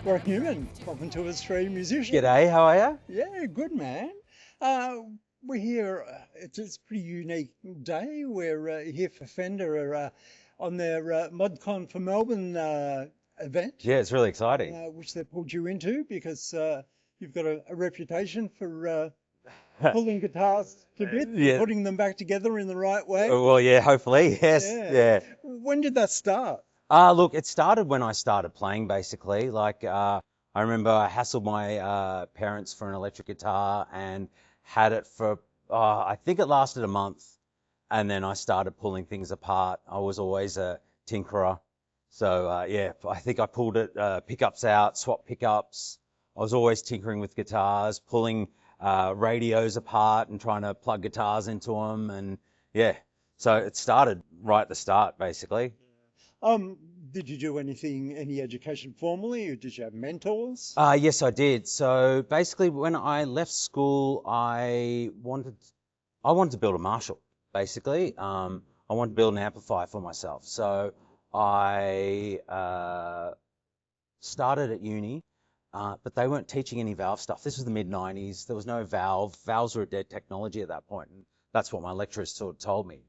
Warwicke Newman, welcome to Australian Musician. G'day, how are you? Yeah, good man. Uh, we're here, it's a pretty unique day. We're here for Fender on their ModCon for Melbourne event, Yeah, it's really exciting. which they pulled you into because you've got a reputation for pulling guitars to bits, Yeah. putting them back together in the right way. Well, yeah, hopefully, yes. Yeah. When did that start? Look, it started when I started playing, basically. I remember I hassled my parents for an electric guitar and had it for, I think it lasted a month. And then I started pulling things apart. I was always a tinkerer. So, yeah, I think I pulled it, pickups out, swapped pickups. I was always tinkering with guitars, pulling radios apart and trying to plug guitars into them. And yeah, so it started right at the start, basically. Did you do any education formally, or did you have mentors? Yes, I did. So basically, when I left school, I wanted to build a Marshall, basically. I wanted to build an amplifier for myself. So I started at uni, but they weren't teaching any valve stuff. This was the mid-90s. There was no valve. Valves were a dead technology at that point, and that's what my lecturers sort of told me.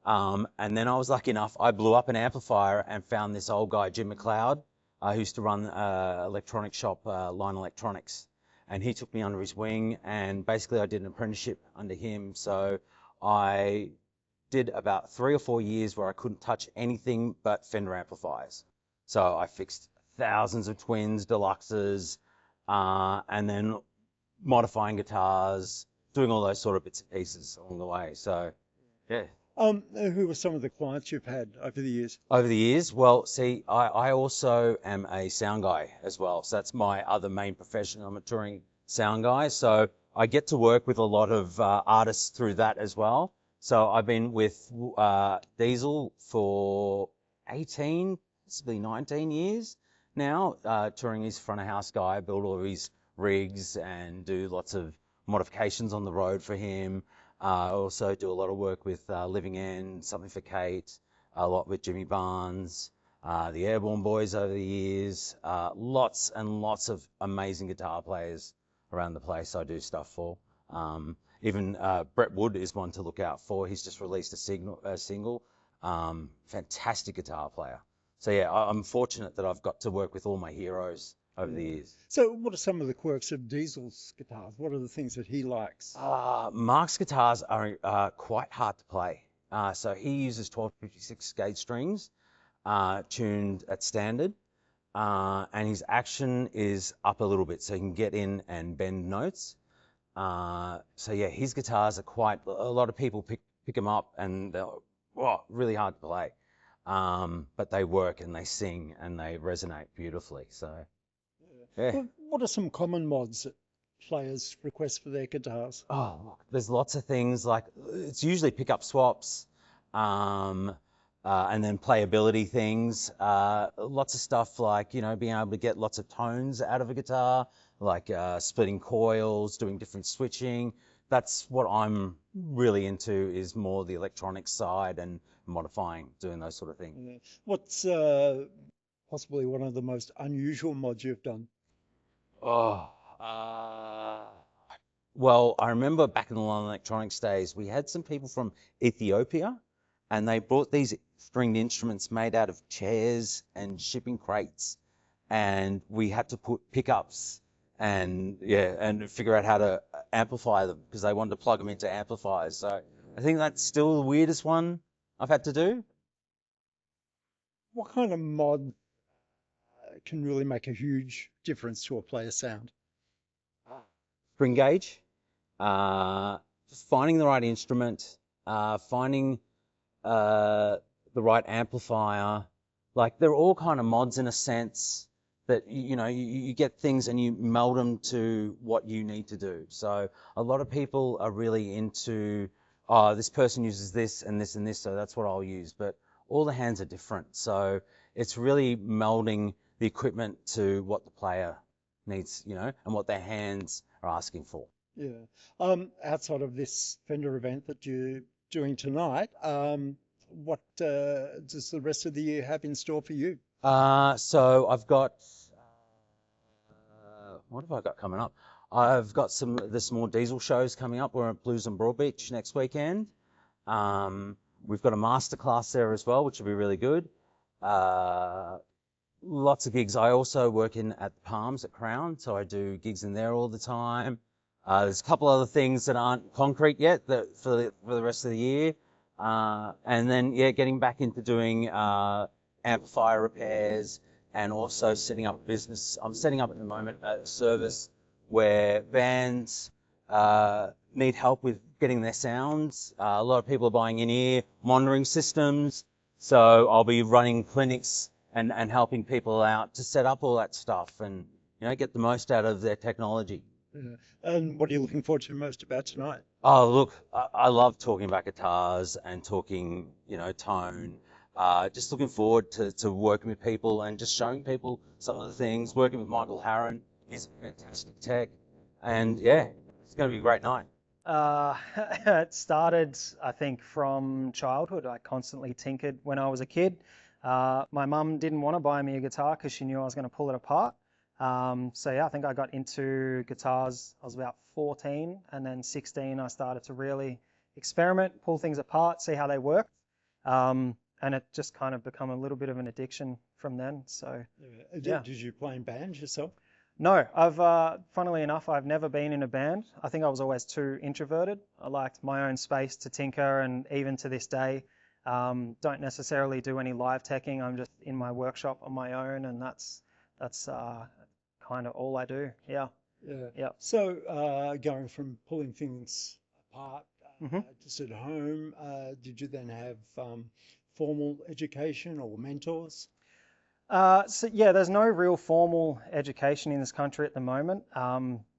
And then I was lucky enough, I blew up an amplifier and found this old guy, Jim McLeod, who used to run electronic shop, Line Electronics. And he took me under his wing, and basically I did an apprenticeship under him. So I did about 3 or 4 years where I couldn't touch anything but Fender amplifiers. So I fixed thousands of twins, deluxes, and then modifying guitars, doing all those sort of bits and pieces along the way. So, yeah. Who were some of the clients you've had over the years? Over the years, well, see, I also am a sound guy as well. So that's my other main profession. I'm a touring sound guy. So I get to work with a lot of artists through that as well. So I've been with Diesel for 18, possibly 19 years now, touring his front of house guy, build all his rigs and do lots of modifications on the road for him. I also do a lot of work with Living End, something for Kate, a lot with Jimmy Barnes, the Airborne Boys over the years, lots and lots of amazing guitar players around the place I do stuff for. Even Brett Wood is one to look out for. He's just released a single. Fantastic guitar player. So yeah, I'm fortunate that I've got to work with all my heroes over the years. So what are some of the quirks of Diesel's guitars? What are the things that he likes? Mark's guitars are quite hard to play. So he uses 1256 gauge strings, tuned at standard, and his action is up a little bit, so he can get in and bend notes. So yeah, his guitars are a lot of people pick them up and they're really hard to play. But they work and they sing and they resonate beautifully. So yeah. What are some common mods that players request for their guitars? Oh, look, there's lots of things, like it's usually pickup swaps, and then playability things. Lots of stuff like, being able to get lots of tones out of a guitar, like splitting coils, doing different switching. That's what I'm really into, is more the electronic side and modifying, doing those sort of things. Yeah. What's possibly one of the most unusual mods you've done? Well, I remember back in the Line Electronics days, we had some people from Ethiopia, and they brought these stringed instruments made out of chairs and shipping crates, and we had to put pickups and figure out how to amplify them because they wanted to plug them into amplifiers. So I think that's still the weirdest one I've had to do. What kind of mod can really make a huge difference to a player's sound? String gauge, just finding the right instrument, finding the right amplifier. Like, they're all kind of mods in a sense that, you get things and you meld them to what you need to do. So a lot of people are really into, this person uses this and this and this, so that's what I'll use. But all the hands are different. So it's really melding the equipment to what the player needs, and what their hands are asking for. Yeah. Outside of this Fender event that you're doing tonight, what does the rest of the year have in store for you? So I've got what have I got coming up? I've got the small diesel shows coming up. We're at Blues and Broadbeach next weekend. We've got a masterclass there as well, which will be really good. Lots of gigs. I also work at the Palms at Crown, so I do gigs in there all the time. There's a couple other things that aren't concrete yet that for the rest of the year. And then, yeah, getting back into doing amplifier repairs and also setting up a business. I'm setting up at the moment a service where bands need help with getting their sounds. A lot of people are buying in-ear monitoring systems. So I'll be running clinics and helping people out to set up all that stuff and, get the most out of their technology. Yeah. And what are you looking forward to most about tonight? Oh, look, I love talking about guitars and talking, tone. Just looking forward to working with people and just showing people some of the things. Working with Michael Harron, he's a fantastic tech. And yeah, it's going to be a great night. It started, I think, from childhood. I constantly tinkered when I was a kid. My mum didn't want to buy me a guitar because she knew I was going to pull it apart. So yeah, I think I got into guitars, I was about 14, and then 16 I started to really experiment, pull things apart, see how they work. And it just kind of become a little bit of an addiction from then. So yeah. Did you play in bands yourself? No, funnily enough, I've never been in a band. I think I was always too introverted. I liked my own space to tinker, and even to this day, don't necessarily do any live teching. I'm just in my workshop on my own, and that's kind of all I do. Yeah. Yeah. So going from pulling things apart just at home, did you then have formal education or mentors? So yeah, there's no real formal education in this country at the moment.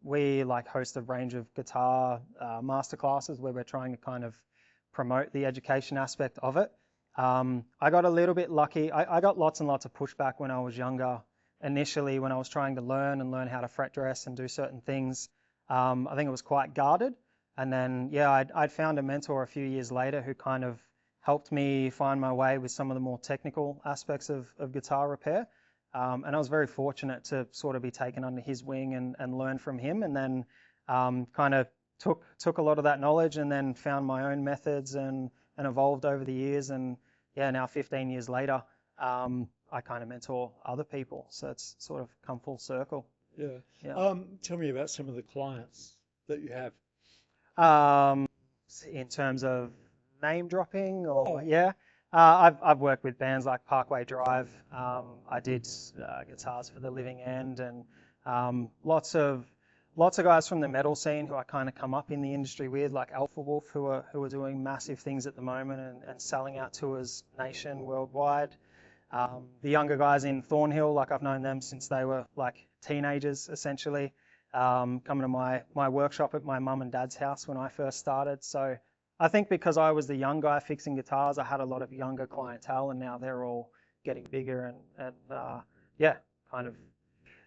We host a range of guitar masterclasses where we're trying to kind of promote the education aspect of it. I got a little bit lucky. I got lots and lots of pushback when I was younger. Initially, when I was trying to learn how to fret dress and do certain things, I think it was quite guarded. And then, yeah, I'd found a mentor a few years later who kind of helped me find my way with some of the more technical aspects of guitar repair. And I was very fortunate to sort of be taken under his wing and learn from him, and then kind of took a lot of that knowledge and then found my own methods and evolved over the years. And yeah, now 15 years later, I kind of mentor other people. So it's sort of come full circle. Yeah. Tell me about some of the clients that you have. In terms of name dropping, or yeah, I've worked with bands like Parkway Drive. I did guitars for the Living End, and lots of guys from the metal scene who I kind of come up in the industry with, like Alpha Wolf, who are doing massive things at the moment and selling out tours worldwide. The younger guys in Thornhill, I've known them since they were teenagers, essentially, coming to my workshop at my mum and dad's house when I first started. So I think because I was the young guy fixing guitars, I had a lot of younger clientele, and now they're all getting bigger and kind of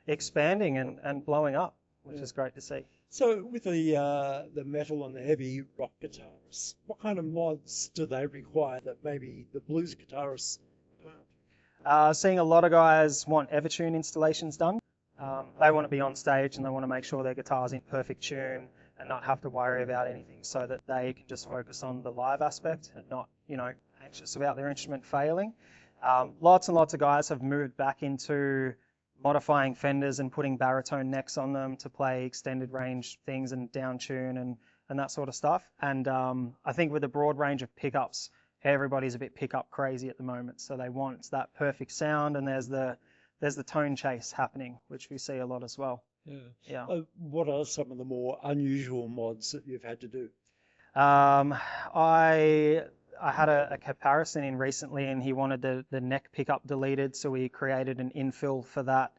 expanding and blowing up, which is great to see. So with the metal and the heavy rock guitarists, what kind of mods do they require that maybe the blues guitarists don't? Seeing a lot of guys want Evertune installations done. They want to be on stage and they want to make sure their guitar's in perfect tune and not have to worry about anything, so that they can just focus on the live aspect and not, anxious about their instrument failing. Lots and lots of guys have moved back into modifying Fenders and putting baritone necks on them to play extended range things and down tune and that sort of stuff. And I think with a broad range of pickups, everybody's a bit pickup crazy at the moment. So they want that perfect sound, and there's the tone chase happening, which we see a lot as well. Yeah. What are some of the more unusual mods that you've had to do? I had a comparison in recently, and he wanted the neck pickup deleted, so we created an infill for that.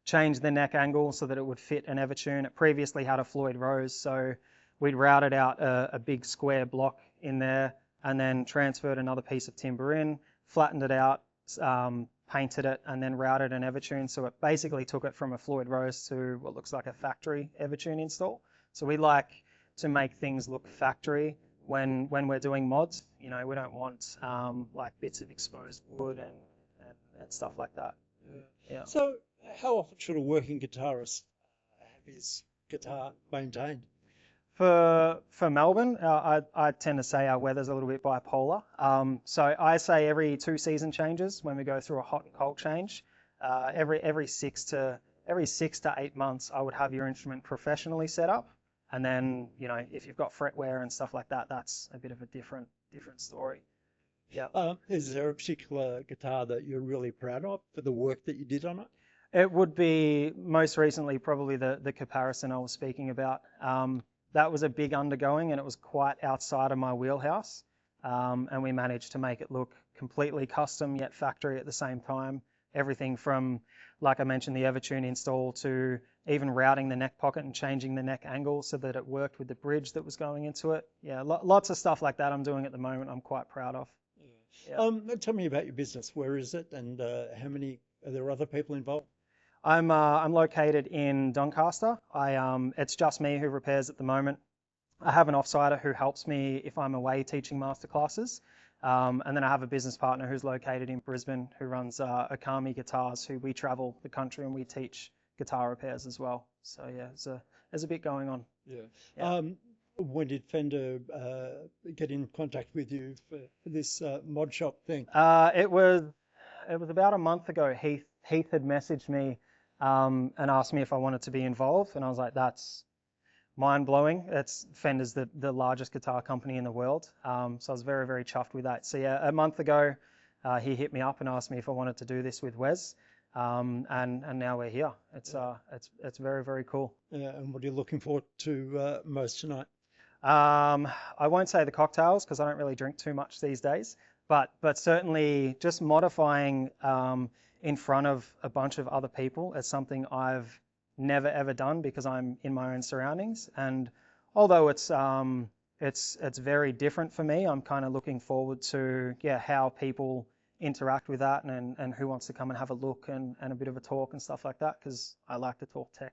Changed the neck angle so that it would fit an Evertune. It previously had a Floyd Rose, so we'd routed out a big square block in there and then transferred another piece of timber in, flattened it out, painted it, and then routed an Evertune. So it basically took it from a Floyd Rose to what looks like a factory Evertune install. So we like to make things look factory when we're doing mods. We don't want bits of exposed wood and stuff like that. Yeah. So How often should a working guitarist have his guitar maintained? For Melbourne, I tend to say our weather's a little bit bipolar. So I say every 2 season changes when we go through a hot and cold change. Every 6 to 8 months, I would have your instrument professionally set up. And then, you know, if you've got fret wear and stuff like that, that's a bit of a different story. Yeah. Is there a particular guitar that you're really proud of for the work that you did on it? It would be most recently probably the comparison I was speaking about. That was a big undergoing and it was quite outside of my wheelhouse. And we managed to make it look completely custom yet factory at the same time. Everything from, like I mentioned, the Evertune install to even routing the neck pocket and changing the neck angle so that it worked with the bridge that was going into it. Yeah, lots of stuff like that I'm doing at the moment I'm quite proud of. Yeah. Tell me about your business. Where is it, and how many are there other people involved? I'm located in Doncaster. It's just me who repairs at the moment. I have an offsider who helps me if I'm away teaching masterclasses. And then I have a business partner who's located in Brisbane who runs Akami Guitars, who we travel the country and we teach guitar repairs as well. So yeah, there's a bit going on. Yeah. When did Fender get in contact with you for this mod shop thing? It was about a month ago. Heath had messaged me and asked me if I wanted to be involved, and I was like, that's mind-blowing. Fender's the largest guitar company in the world, so I was very, very chuffed with that. So yeah, a month ago, he hit me up and asked me if I wanted to do this with Wes, and now we're here. It's very, very cool. And what are you looking forward to most tonight? I won't say the cocktails because I don't really drink too much these days, but certainly just modifying in front of a bunch of other people is something I've never ever done because I'm in my own surroundings. And although it's very different for me, I'm kind of looking forward to how people interact with that and who wants to come and have a look and a bit of a talk and stuff like that, because I like to talk tech.